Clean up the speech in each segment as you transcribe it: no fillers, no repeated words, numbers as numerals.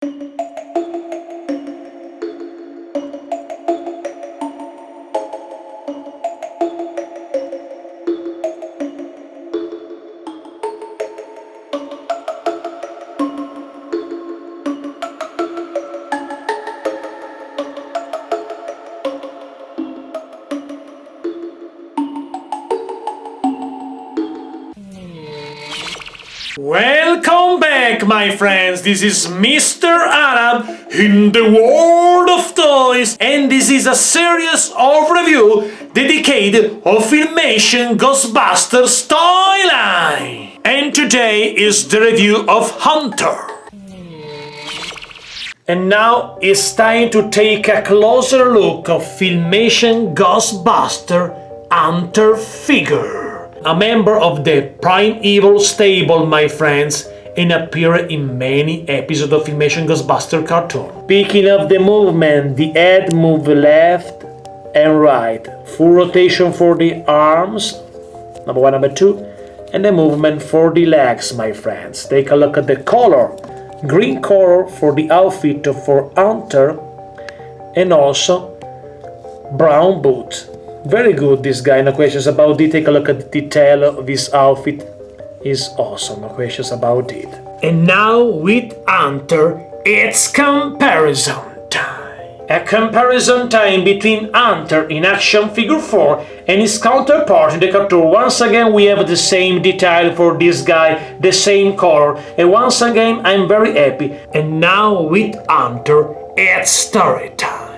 Welcome back, my friends. This is Mr. Arab in the world of toys, and this is a series of review dedicated of Filmation Ghostbusters toy line. And today is the review of Hunter. And now it's time to take a closer look of Filmation Ghostbuster Hunter figure. A member of the Primeval stable, my friends, and appeared in many episodes of Filmation Ghostbuster cartoon. Speaking of the movement, the head moves left and right, full rotation for the arms, number 1, number 2, and the movement for the legs, my friends. Take a look at the color. Green color for the outfit for Hunter, and also brown boot. Very good, this guy, no questions about it. Take a look at the detail of his outfit. Is awesome, no questions about it. And now with Hunter, it's comparison time. A comparison time between Hunter in action figure 4 and his counterpart in the cartoon. Once again we have the same detail for this guy, the same color, and once again I'm very happy. And now with Hunter, it's story time.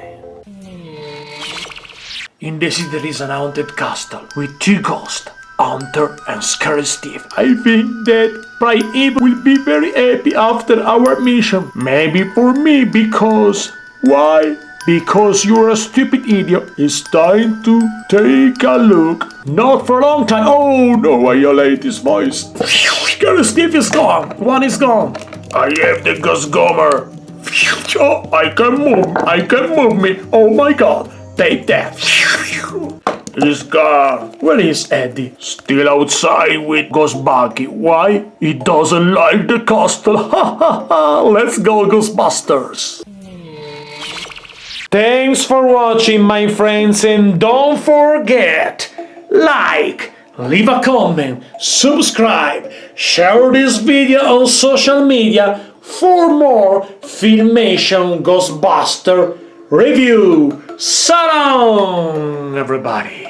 In the city there is an haunted castle with 2 ghosts, Hunter and Scary Steve. I think that Primeval will be very happy after our mission. Maybe for me, because... Why? Because you're a stupid idiot. It's time to take a look. Not for a long time. Oh no, I hate his voice. Scary Steve is gone. One is gone. I have the Ghost Gomer. Oh, I can move me. Oh my god. Take that. He's gone. Where is Eddie? Still outside with Ghost Buggy. Why? He doesn't like the castle. Ha ha ha. Let's go, Ghostbusters. Thanks for watching, my friends, and don't forget, like, leave a comment, subscribe, share this video on social media for more Filmation Ghostbuster review. Salam, everybody.